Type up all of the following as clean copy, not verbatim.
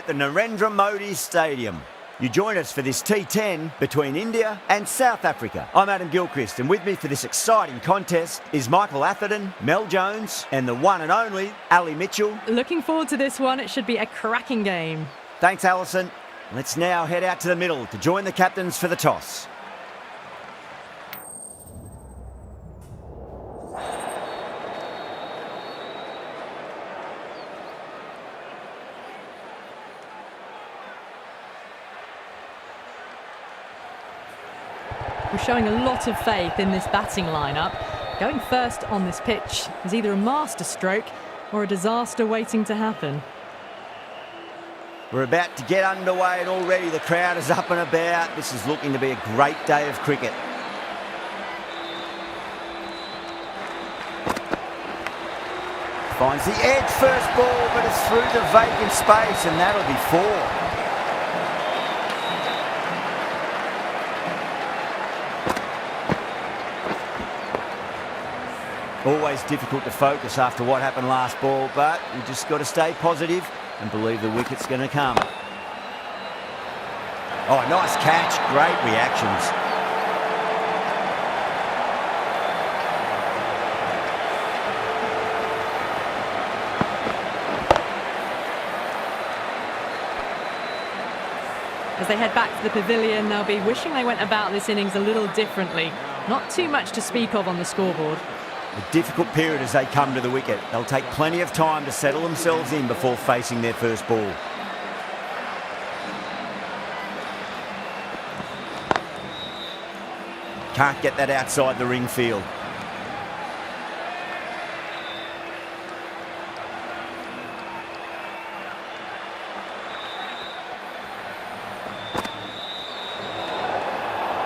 the Narendra Modi Stadium. You join us for this T10 between India and South Africa. I'm Adam Gilchrist, and with me for this exciting contest is Michael Atherton, Mel Jones, and the one and only Ali Mitchell. Looking forward to this one. It should be a cracking game. Thanks, Alison. Let's now head out to the middle to join the captains for the toss. We're showing a lot of faith in this batting lineup. Going first on this pitch is either a masterstroke or a disaster waiting to happen. We're about to get underway and already the crowd is up and about. This is looking to be a great day of cricket. Finds the edge first ball, but it's through the vacant space, and that'll be 4. Always difficult to focus after what happened last ball, but you just got to stay positive and believe the wicket's going to come. Oh, nice catch. Great reactions. As they head back to the pavilion, they'll be wishing they went about this innings a little differently. Not too much to speak of on the scoreboard. A difficult period as they come to the wicket. They'll take plenty of time to settle themselves in before facing their first ball. Can't get that outside the ring field.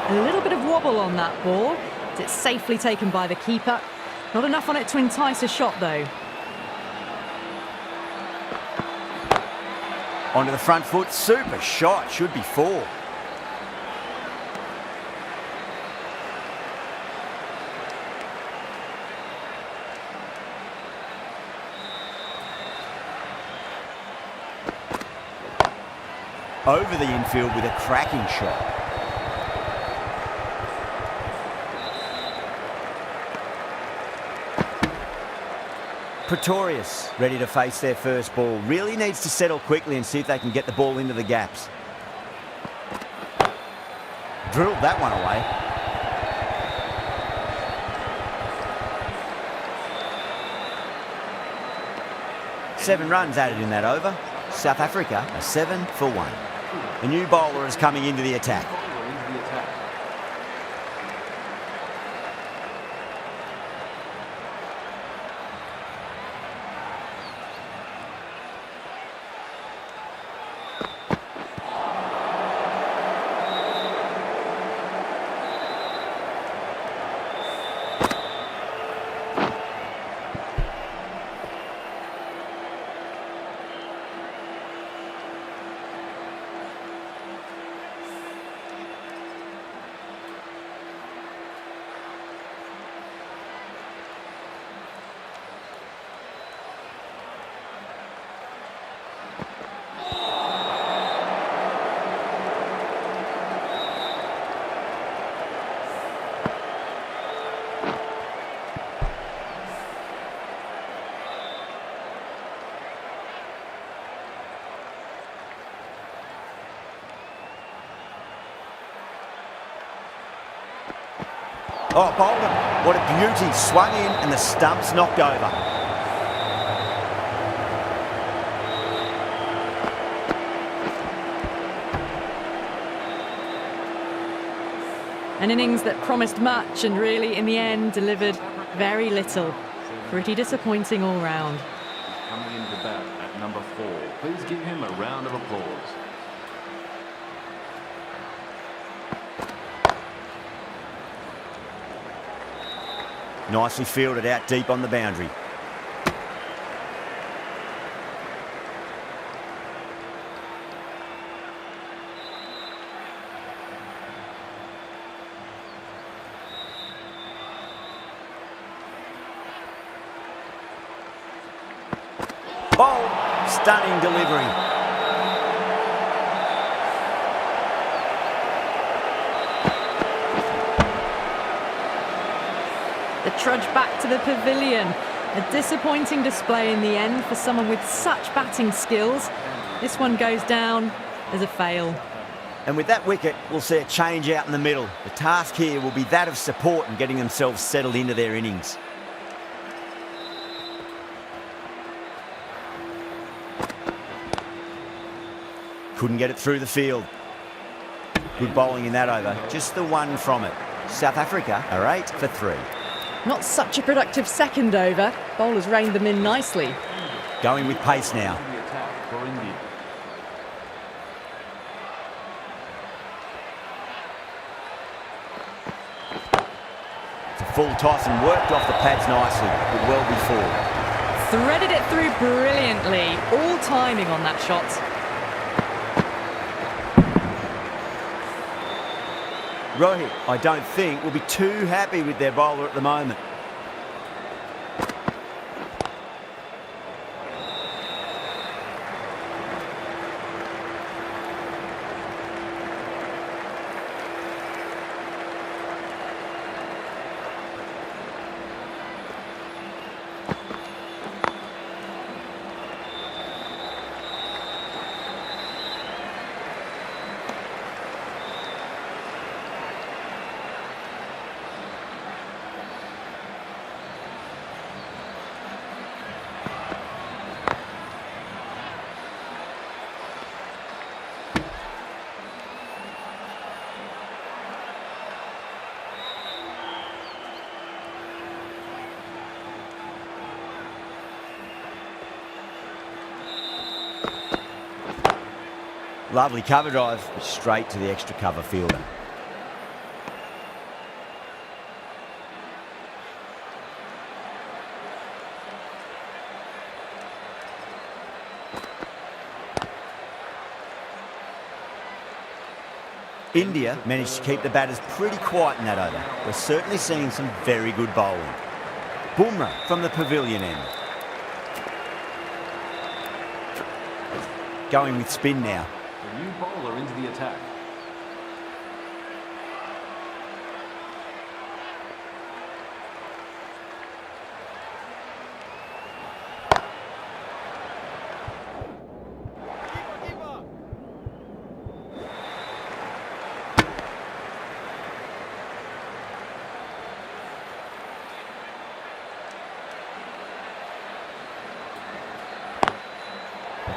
A little bit of wobble on that ball. It's safely taken by the keeper. Not enough on it to entice a shot, though. Onto the front foot. Super shot. Should be 4. Over the infield with a cracking shot. Proteas ready to face their first ball. Really needs to settle quickly and see if they can get the ball into the gaps. Drilled that one away. Seven runs added in that over. South Africa are 7 for 1. A new bowler is coming into the attack. Oh, Bolden, what a beauty. Swung in and the stump's knocked over. An innings that promised much and really, in the end, delivered very little. Pretty disappointing all round. Coming into bat at number 4. Please give him a round of applause. Nicely fielded out deep on the boundary. Bold, stunning delivery. trudge back to the pavilion. A disappointing display in the end for someone with such batting skills. This one goes down as a fail. And with that wicket, we'll see a change out in the middle. The task here will be that of support and getting themselves settled into their innings. Couldn't get it through the field. Good bowling in that over. Just the one from it. South Africa are 8 for 3. Not such a productive second over. Bowlers reined them in nicely. Going with pace now. The attack for India. It's a full toss and worked off the pads nicely, but well before. Threaded it through brilliantly. All timing on that shot. Rohit, I don't think, will be too happy with their bowler at the moment. Lovely cover drive, straight to the extra cover fielder. India managed to keep the batters pretty quiet in that over. We're certainly seeing some very good bowling. Bumrah from the pavilion end. Going with spin now. The new bowler into the attack.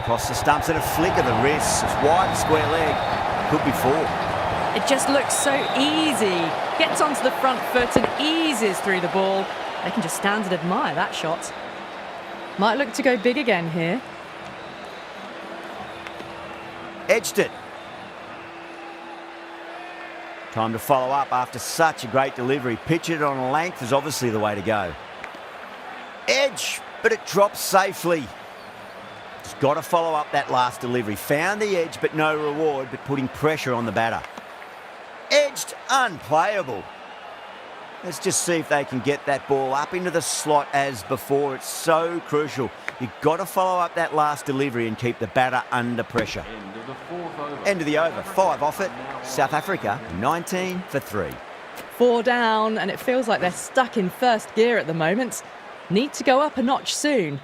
Across the stumps and a flick of the wrist. It's wide, square leg. Could be 4. It just looks so easy. Gets onto the front foot and eases through the ball. They can just stand and admire that shot. Might look to go big again here. Edged it. Time to follow up after such a great delivery. Pitch it on length is obviously the way to go. Edge, but it drops safely. Just got to follow up that last delivery. Found the edge, but no reward, but putting pressure on the batter. Edged, unplayable. Let's just see if they can get that ball up into the slot as before. It's so crucial. You've got to follow up that last delivery and keep the batter under pressure. End of the 4th over. End of the over. 5 off it. South Africa, 19 for 3. 4 down, and it feels like they're stuck in first gear at the moment. Need to go up a notch soon.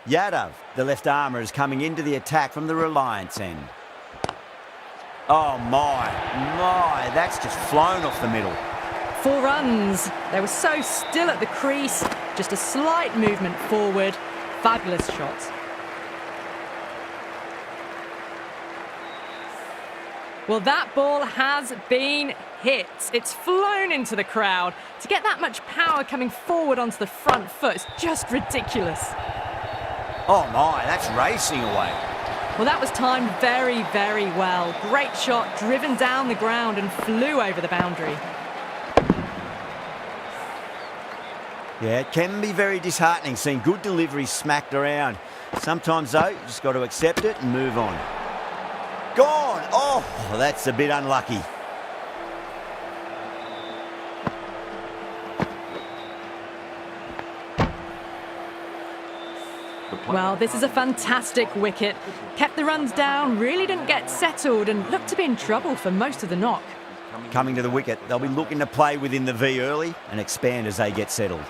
Yadav, the left armour, is coming into the attack from the Reliance end. Oh my, that's just flown off the middle. 4 runs. They were so still at the crease. Just a slight movement forward. Fabulous shot. Well, that ball has been hit. It's flown into the crowd. To get that much power coming forward onto the front foot is just ridiculous. Oh my, that's racing away. Well, that was timed very, very well. Great shot, driven down the ground and flew over the boundary. Yeah, it can be very disheartening seeing good deliveries smacked around. Sometimes, though, you just got to accept it and move on. Gone! Oh, that's a bit unlucky. Well, this is a fantastic wicket. Kept the runs down, really didn't get settled and looked to be in trouble for most of the knock. Coming to the wicket, they'll be looking to play within the V early and expand as they get settled.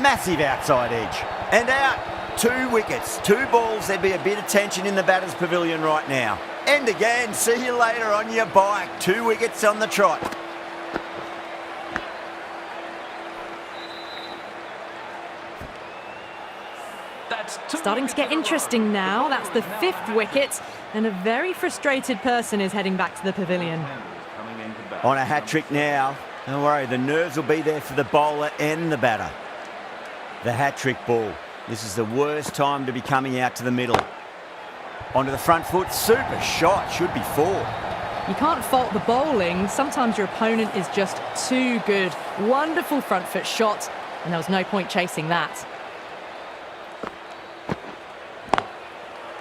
Massive outside edge. And out. 2 wickets, 2 balls. There'd be a bit of tension in the batter's pavilion right now. And again, see you later on your bike. 2 wickets on the trot. Starting to get interesting now. That's the 5th wicket, and a very frustrated person is heading back to the pavilion. On a hat-trick now. Don't worry, the nerves will be there for the bowler and the batter. The hat-trick ball. This is the worst time to be coming out to the middle. Onto the front foot, super shot, should be 4. You can't fault the bowling. Sometimes your opponent is just too good. Wonderful front foot shot, and there was no point chasing that.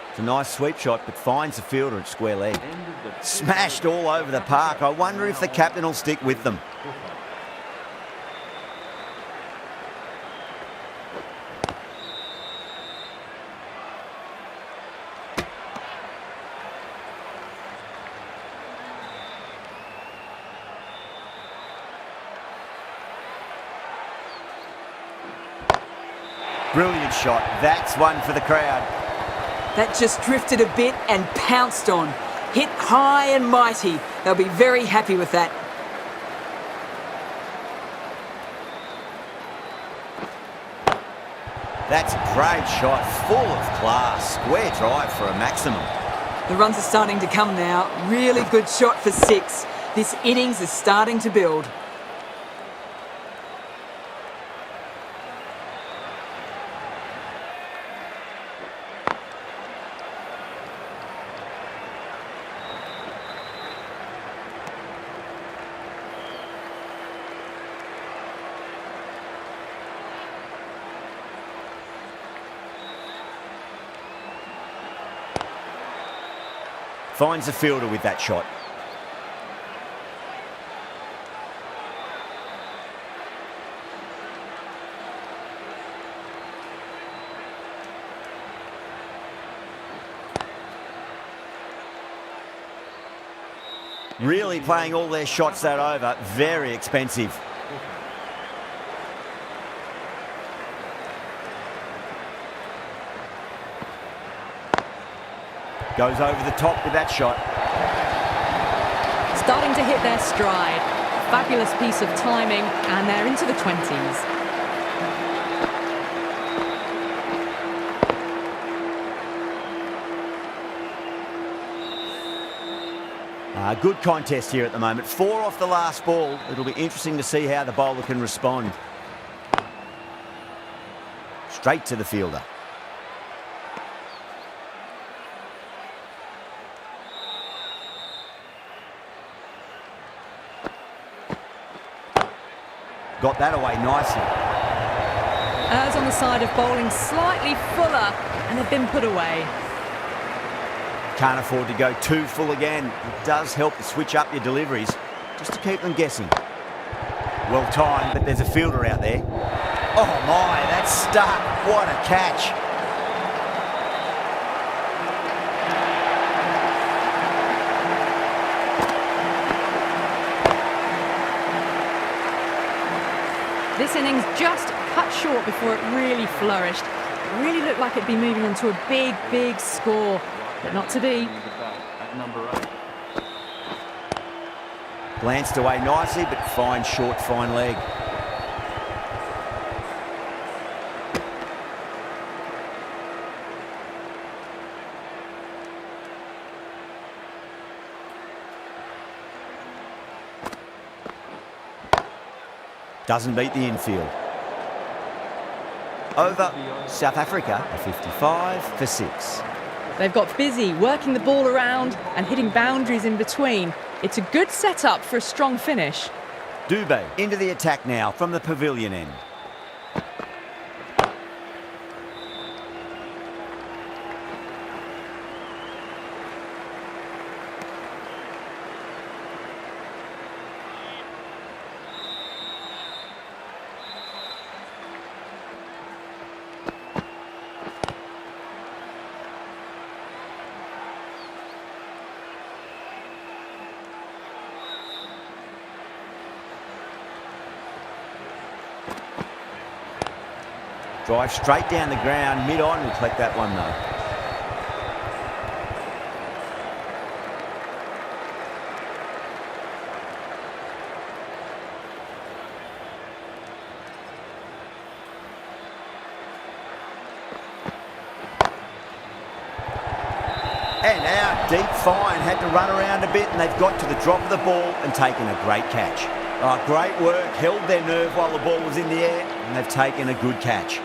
It's a nice sweep shot, but finds the fielder at square leg. Smashed all over the park. I wonder if the captain will stick with them. Brilliant shot. That's one for the crowd. That just drifted a bit and pounced on. Hit high and mighty. They'll be very happy with that. That's a great shot, full of class. Square drive for a maximum. The runs are starting to come now. Really good shot for 6. This innings is starting to build. Finds the fielder with that shot. Really playing all their shots that over. Very expensive. Goes over the top with that shot. Starting to hit their stride. Fabulous piece of timing, and they're into the 20s. Good contest here at the moment. 4 off the last ball. It'll be interesting to see how the bowler can respond. Straight to the fielder. Got that away nicely. As on the side of bowling, slightly fuller, and they've been put away. Can't afford to go too full again. It does help to switch up your deliveries, just to keep them guessing. Well timed, but there's a fielder out there. Oh my, that's stuck. What a catch. This innings just cut short before it really flourished. It really looked like it'd be moving on to a big, big score, but not to be. Glanced away nicely, but fine short, fine leg. Doesn't beat the infield. Over South Africa, a 55 for 6. They've got busy working the ball around and hitting boundaries in between. It's a good setup for a strong finish. Dubé into the attack now from the pavilion end. Drive straight down the ground, mid-on, will collect that one though. And out, deep fine, had to run around a bit and they've got to the drop of the ball and taken a great catch. Oh, great work, held their nerve while the ball was in the air and they've taken a good catch.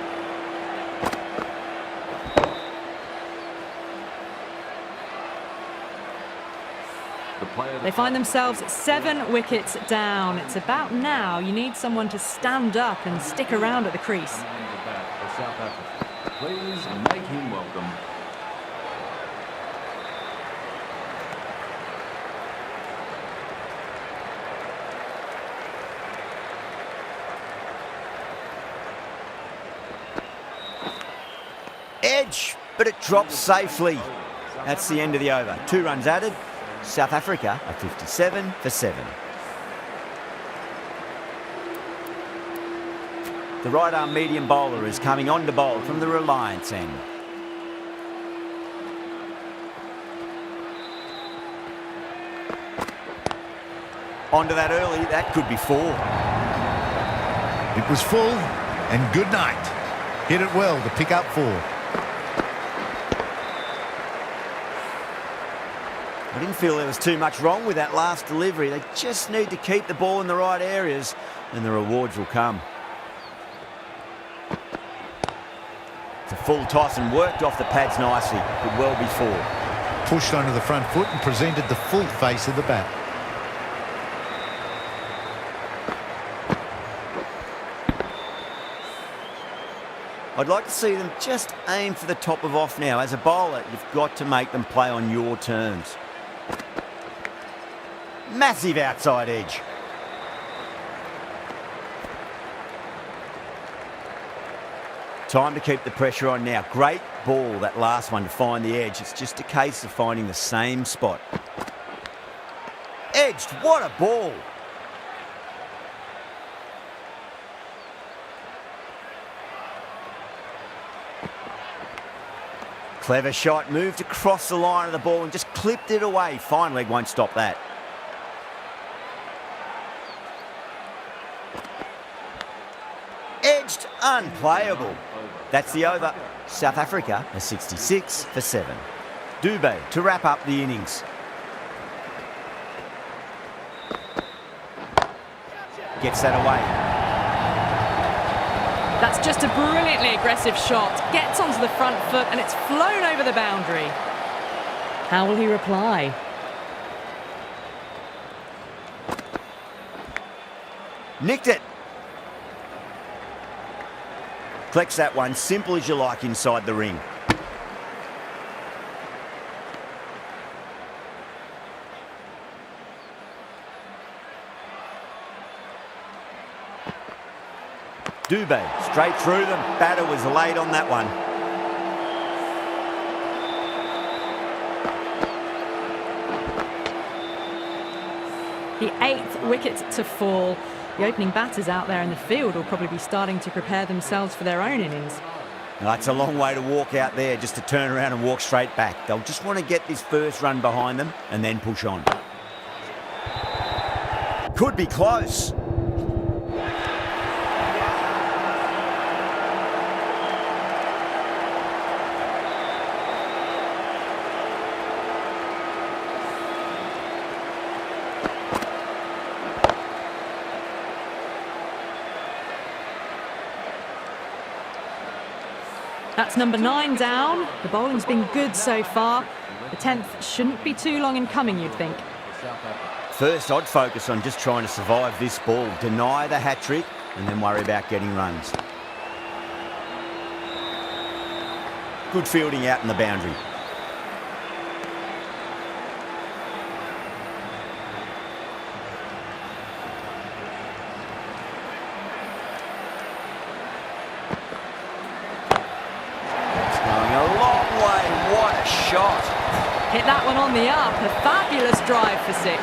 They find themselves 7 wickets down. It's about now you need someone to stand up and stick around at the crease. Please make him welcome. Edge, but it drops safely. That's the end of the over. 2 runs added. South Africa are 57 for 7. The right arm medium bowler is coming on to bowl from the Reliance end. Onto that early, that could be 4. It was full and good night. Hit it well to pick up 4. I didn't feel there was too much wrong with that last delivery. They just need to keep the ball in the right areas and the rewards will come. It's a full toss and worked off the pads nicely. Could well be 4. Pushed onto the front foot and presented the full face of the bat. I'd like to see them just aim for the top of off now. As a bowler, you've got to make them play on your terms. Massive outside edge. Time to keep the pressure on now. Great ball, that last one, to find the edge. It's just a case of finding the same spot. Edged, what a ball. Clever shot, moved across the line of the ball and just clipped it away. Fine leg won't stop that. Edged, unplayable. That's the over. South Africa are 66 for 7. Dubé to wrap up the innings. Gets that away. That's just a brilliantly aggressive shot. Gets onto the front foot and it's flown over the boundary. How will he reply? Nicked it. Collects that one, simple as you like, inside the ring. Dubé, straight through them. Batter was late on that one. The 8th wicket to fall. The opening batters out there in the field will probably be starting to prepare themselves for their own innings. Now, it's a long way to walk out there just to turn around and walk straight back. They'll just want to get this first run behind them and then push on. Could be close. That's number 9 down. The bowling's been good so far. The 10th shouldn't be too long in coming, you'd think. First, I'd focus on just trying to survive this ball, deny the hat-trick, and then worry about getting runs. Good fielding out in the boundary. Shot. Hit that one on the up. A fabulous drive for 6.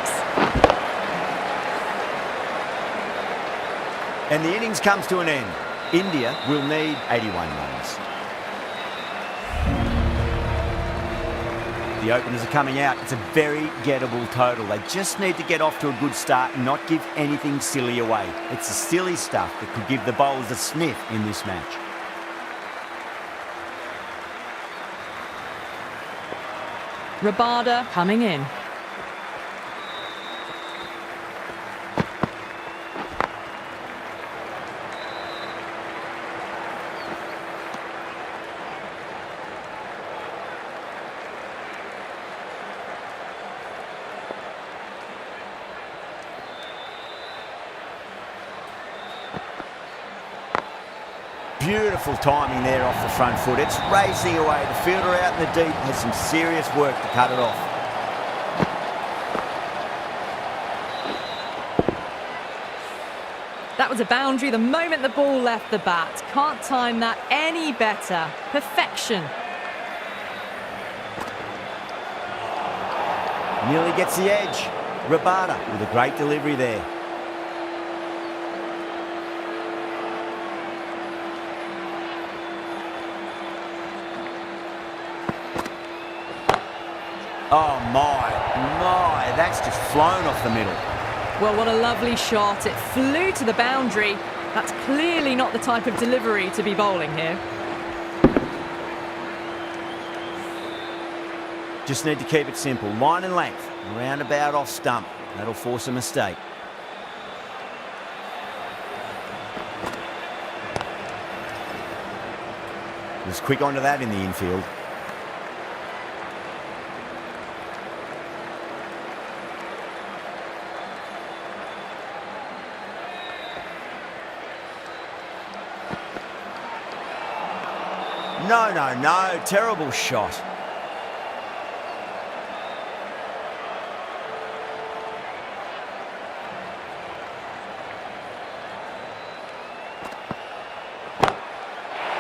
And the innings comes to an end. India will need 81 runs. The openers are coming out. It's a very gettable total. They just need to get off to a good start and not give anything silly away. It's the silly stuff that could give the bowlers a sniff in this match. Rabada coming in. Beautiful timing there off the front foot. It's racing away. The fielder out in the deep has some serious work to cut it off. That was a boundary the moment the ball left the bat. Can't time that any better. Perfection. Nearly gets the edge. Rabada with a great delivery there. Oh my, that's just flown off the middle. Well, what a lovely shot. It flew to the boundary. That's clearly not the type of delivery to be bowling here. Just need to keep it simple. Line and length, roundabout off stump. That'll force a mistake. Was quick onto that in the infield. No, terrible shot.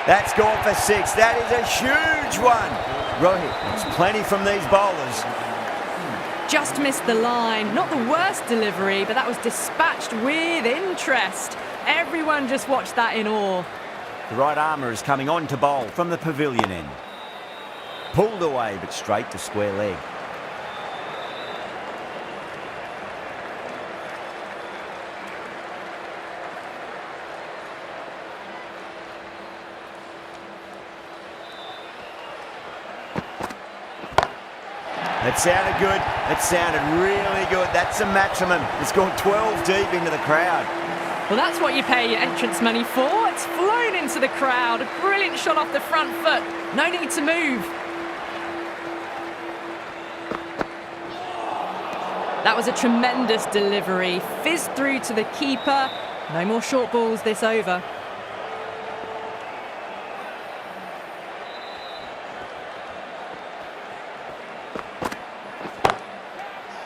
That's gone for 6. That is a huge one. Rohit, there's plenty from these bowlers. Just missed the line. Not the worst delivery, but that was dispatched with interest. Everyone just watched that in awe. The right armour is coming on to bowl from the pavilion end. Pulled away, but straight to square leg. That sounded good. That sounded really good. That's a maximum. It's gone 12 deep into the crowd. Well, that's what you pay your entrance money for. It's flown into the crowd. A brilliant shot off the front foot. No need to move. That was a tremendous delivery. Fizzed through to the keeper. No more short balls this over.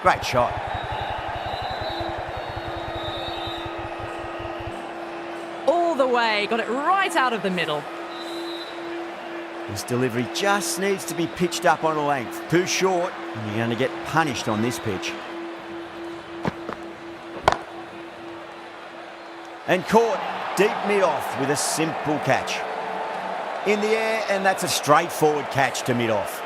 Great shot. All the way. Got it right out of the middle. This delivery just needs to be pitched up on a length. Too short, and you're going to get punished on this pitch. And caught deep mid-off with a simple catch. In the air, and that's a straightforward catch to mid-off.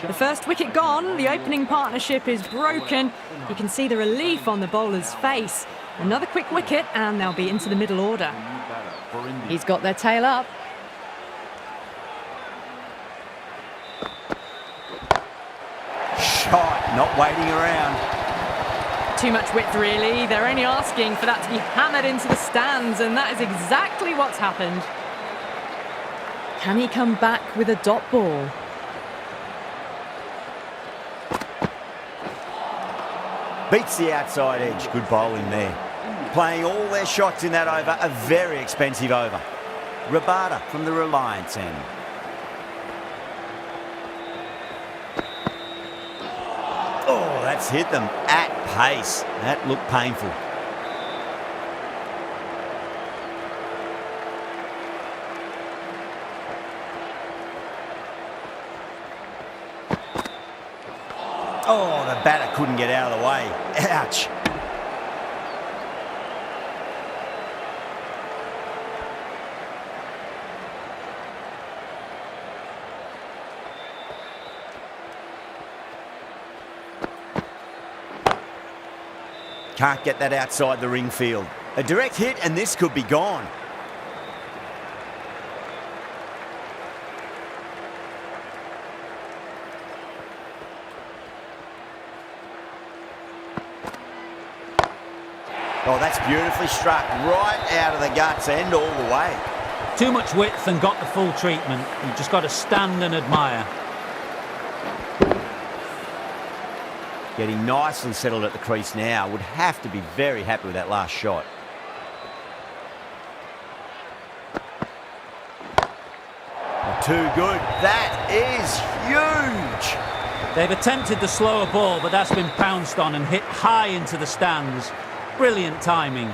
The first wicket gone, the opening partnership is broken. You can see the relief on the bowler's face. Another quick wicket and they'll be into the middle order. He's got their tail up. Shot, not waiting around. Too much width really. They're only asking for that to be hammered into the stands, and that is exactly what's happened. Can he come back with a dot ball? Beats the outside edge. Good bowling there. Playing all their shots in that over, a very expensive over. Rabada from the Reliance end. Oh, that's hit them at pace. That looked painful. Oh, the batter couldn't get out of the way. Ouch. Can't get that outside the ring field. A direct hit and this could be gone. Oh, that's beautifully struck right out of the guts and all the way. Too much width and got the full treatment. You've just got to stand and admire. Getting nicely settled at the crease now. Would have to be very happy with that last shot. Oh, too good. That is huge. They've attempted the slower ball, but that's been pounced on and hit high into the stands. Brilliant timing.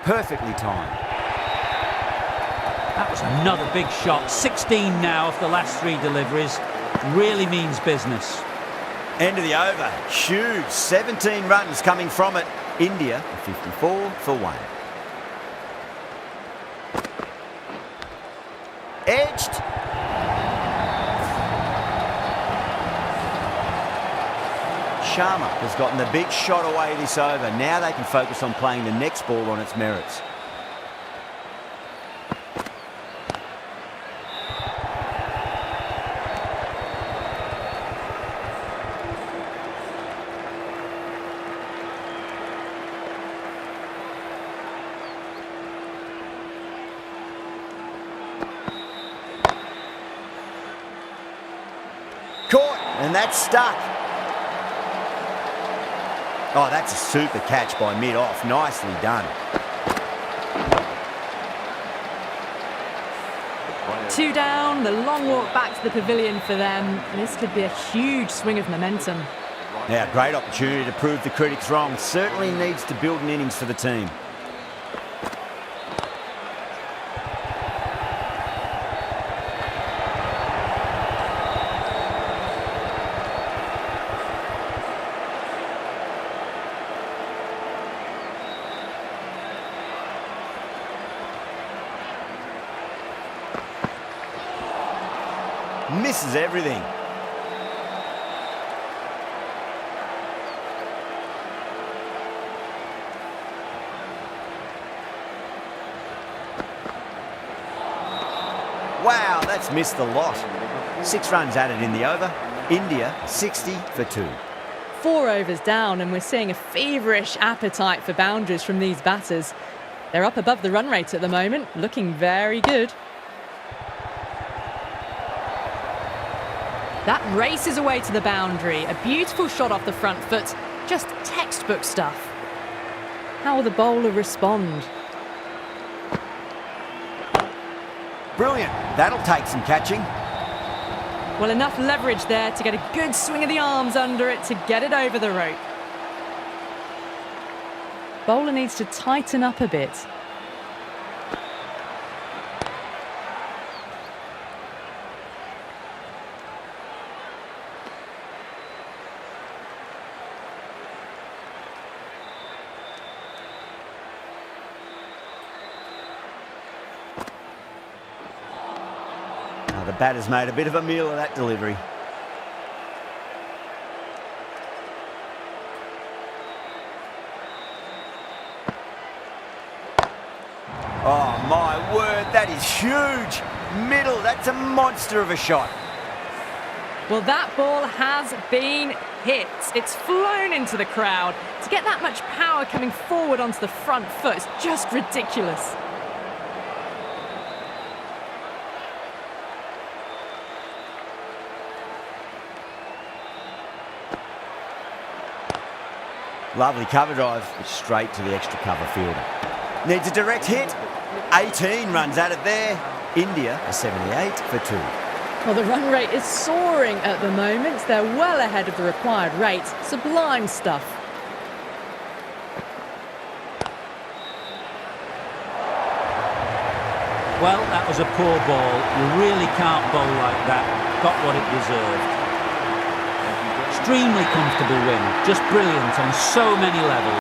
Perfectly timed. That was another big shot. 16 now of the last 3 deliveries. Really means business. End of the over. Huge. 17 runs coming from it. India 54 for 1. Edged. Sharma has gotten the big shot away this over. Now they can focus on playing the next ball on its merits. Caught, and that's stuck. Oh, that's a super catch by mid-off. Nicely done. 2 down, the long walk back to the pavilion for them. This could be a huge swing of momentum. Now, great opportunity to prove the critics wrong. Certainly needs to build an innings for the team. Misses everything. Wow, that's missed the lot. 6 runs added in the over. India 60 for 2. 4 overs down, and we're seeing a feverish appetite for boundaries from these batters. They're up above the run rate at the moment, looking very good. That races away to the boundary. A beautiful shot off the front foot. Just textbook stuff. How will the bowler respond? Brilliant. That'll take some catching. Well, enough leverage there to get a good swing of the arms under it to get it over the rope. Bowler needs to tighten up a bit. The batter's made a bit of a meal of that delivery. Oh, my word, that is huge. Middle, that's a monster of a shot. Well, that ball has been hit. It's flown into the crowd. To get that much power coming forward onto the front foot is just ridiculous. Lovely cover drive, straight to the extra cover fielder. Needs a direct hit. 18 runs added there. India are 78 for 2. Well, the run rate is soaring at the moment. They're well ahead of the required rate. Sublime stuff. Well, that was a poor ball. You really can't bowl like that. Got what it deserved. Extremely comfortable win. Just brilliant on so many levels.